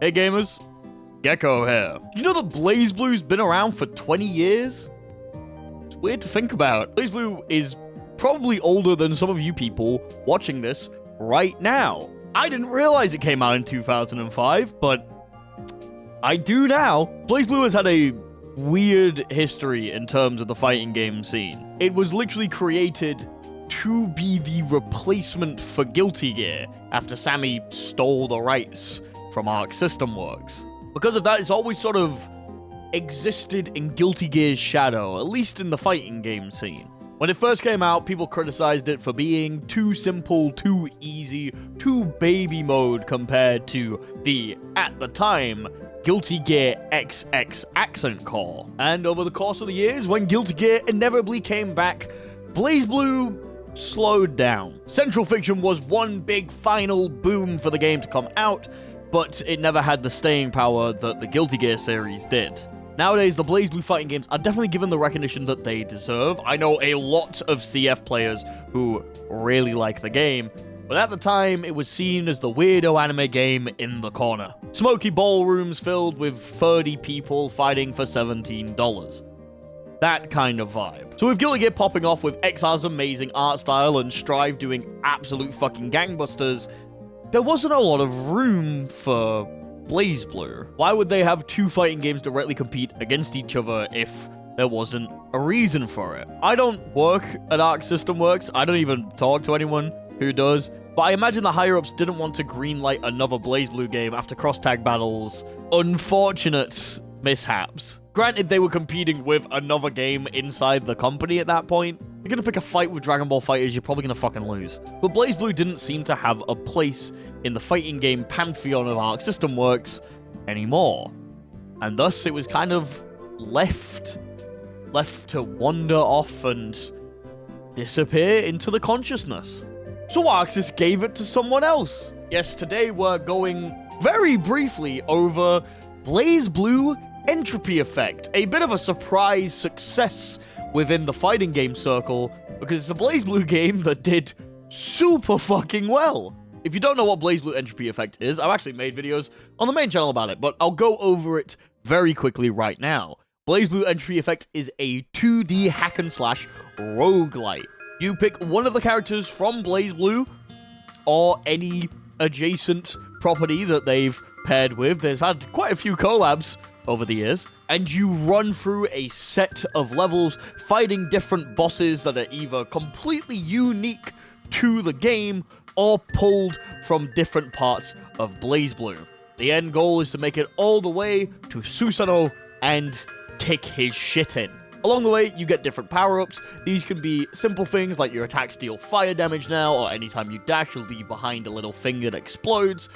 Hey gamers, Gecko here. You know that BlazBlue's been around for 20 years? It's weird to think about. BlazBlue is probably older than some of you people watching this right now. I didn't realize it came out in 2005, but I do now. BlazBlue has had a weird history in terms of the fighting game scene. It was literally created to be the replacement for Guilty Gear after Sammy stole the rights from Arc System Works. Because of that, it's always sort of existed in Guilty Gear's shadow, at least in the fighting game scene. When it first came out, people criticized it for being too simple, too easy, too baby mode compared to the, at the time, Guilty Gear XX Accent Core. And over the course of the years, when Guilty Gear inevitably came back, BlazBlue slowed down. Central Fiction was one big final boom for the game to come out, but it never had the staying power that the Guilty Gear series did. Nowadays, the BlazBlue fighting games are definitely given the recognition that they deserve. I know a lot of CF players who really like the game, but at the time, it was seen as the weirdo anime game in the corner. Smoky ballrooms filled with 30 people fighting for $17. That kind of vibe. So with Guilty Gear popping off with XR's amazing art style and Strive doing absolute fucking gangbusters, there wasn't a lot of room for BlazBlue. Why would they have two fighting games directly compete against each other if there wasn't a reason for it? I don't work at Arc System Works. I don't even talk to anyone who does. But I imagine the higher-ups didn't want to greenlight another BlazBlue game after cross-tag battles. Unfortunate mishaps. Granted, they were competing with another game inside the company at that point. You're gonna pick a fight with Dragon Ball FighterZ, you're probably gonna fucking lose. But BlazBlue didn't seem to have a place in the fighting game pantheon of Arc System Works anymore. And thus, it was kind of left to wander off and disappear into the consciousness. So Arxis gave it to someone else. Yes, today we're going very briefly over BlazBlue Entropy Effect, a bit of a surprise success within the fighting game circle, because it's a BlazBlue game that did super fucking well. If you don't know what BlazBlue Entropy Effect is, I've actually made videos on the main channel about it, but I'll go over it very quickly right now. BlazBlue Entropy Effect is a 2D hack-and-slash roguelite. You pick one of the characters from BlazBlue, or any adjacent property that they've paired with. They've had quite a few collabs over the years, and you run through a set of levels fighting different bosses that are either completely unique to the game or pulled from different parts of BlazBlue. The end goal is to make it all the way to Susanoo and kick his shit in. Along the way, you get different power-ups. These can be simple things like your attacks deal fire damage now, or anytime you dash, you'll leave behind a little thing that explodes,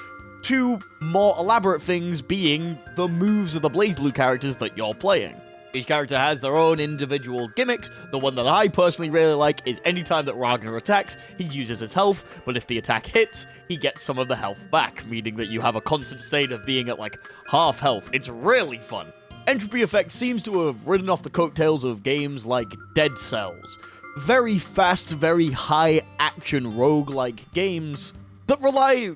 to more elaborate things being the moves of the BlazBlue characters that you're playing. Each character has their own individual gimmicks. The one that I personally really like is anytime that Ragnar attacks, he uses his health, but if the attack hits, he gets some of the health back, meaning that you have a constant state of being at like half health. It's really fun. Entropy Effect seems to have ridden off the coattails of games like Dead Cells. Very fast, very high-action roguelike games that rely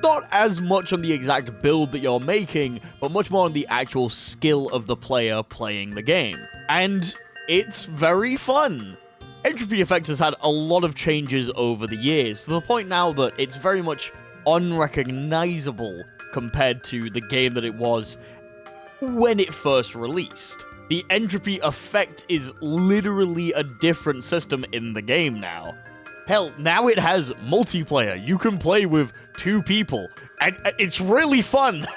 not as much on the exact build that you're making, but much more on the actual skill of the player playing the game. And it's very fun. Entropy Effect has had a lot of changes over the years, to the point now that it's very much unrecognizable compared to the game that it was when it first released. The Entropy Effect is literally a different system in the game now. Hell, now it has multiplayer. You can play with 2 people, and it's really fun.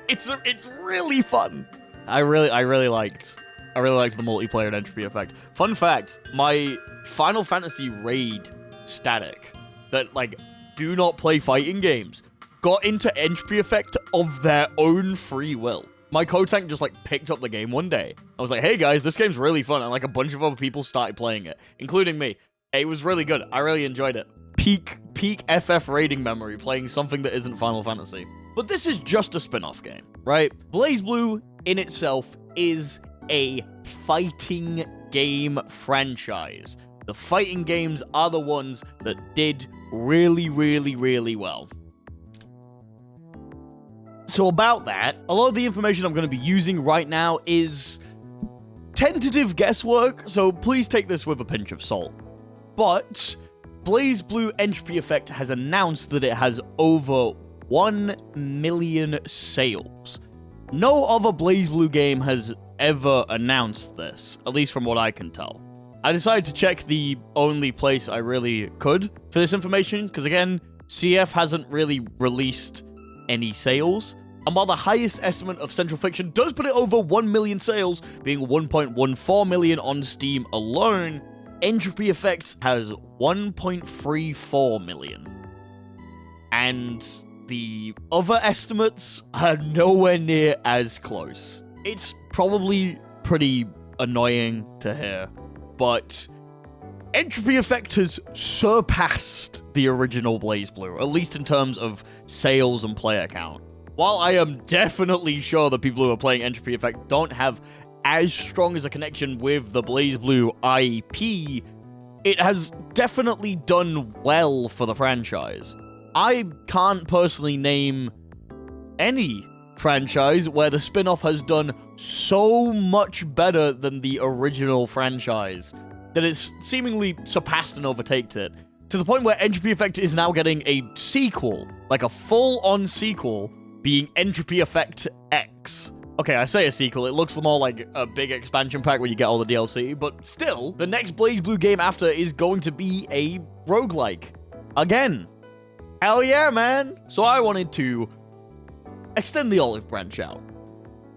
It's really fun. I really liked the multiplayer in Entropy Effect. Fun fact, my Final Fantasy raid static that like do not play fighting games got into Entropy Effect of their own free will. My co-tank just like picked up the game one day. I was like, hey guys, this game's really fun, and like a bunch of other people started playing it, including me. It was really good. I really enjoyed it. Peak FF raiding memory playing something that isn't Final Fantasy. But this is just a spin-off game, right? BlazBlue in itself is a fighting game franchise. The fighting games are the ones that did really, really, really well. So about that, a lot of the information I'm going to be using right now is tentative guesswork, so please take this with a pinch of salt. But BlazBlue Entropy Effect has announced that it has over 1 million sales. No other BlazBlue game has ever announced this, at least from what I can tell. I decided to check the only place I really could for this information, because again, CF hasn't really released any sales. And while the highest estimate of Central Fiction does put it over 1 million sales, being 1.14 million on Steam alone, Entropy Effect has 1.34 million. And the other estimates are nowhere near as close. It's probably pretty annoying to hear, but Entropy Effect has surpassed the original BlazBlue, at least in terms of sales and player count. While I am definitely sure that people who are playing Entropy Effect don't have as strong as a connection with the BlazBlue IP, it has definitely done well for the franchise. I can't personally name any franchise where the spin-off has done so much better than the original franchise that it's seemingly surpassed and overtaken it, to the point where Entropy Effect is now getting a sequel, like a full-on sequel, being Entropy Effect X. Okay, I say a sequel, it looks more like a big expansion pack where you get all the DLC, but still, the next BlazBlue game after is going to be a roguelike. Again. Hell yeah, man! So I wanted to extend the olive branch out.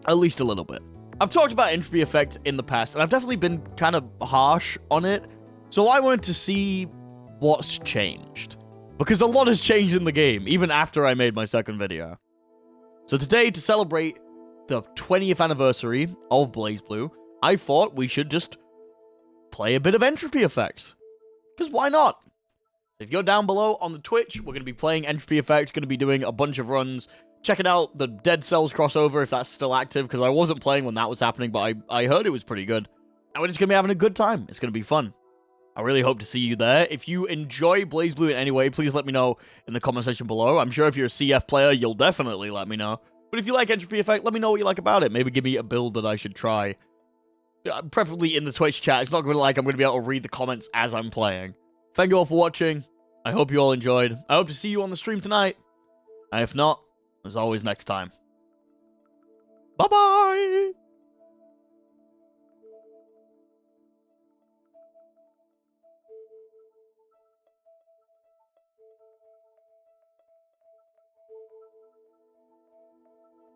At least a little bit. I've talked about Entropy Effect in the past, and I've definitely been kind of harsh on it, so I wanted to see what's changed. Because a lot has changed in the game, even after I made my second video. So today, to celebrate the 20th anniversary of BlazBlue, I thought we should just play a bit of Entropy Effect. Because why not? If you're down below on the Twitch, we're going to be playing Entropy Effect, going to be doing a bunch of runs, checking out the Dead Cells crossover if that's still active, because I wasn't playing when that was happening, but I heard it was pretty good. And we're just going to be having a good time. It's going to be fun. I really hope to see you there. If you enjoy BlazBlue in any way, please let me know in the comment section below. I'm sure if you're a CF player, you'll definitely let me know. But if you like Entropy Effect, let me know what you like about it. Maybe give me a build that I should try. Preferably in the Twitch chat. It's not going to be like I'm going to be able to read the comments as I'm playing. Thank you all for watching. I hope you all enjoyed. I hope to see you on the stream tonight. And if not, as always, next time. Bye-bye!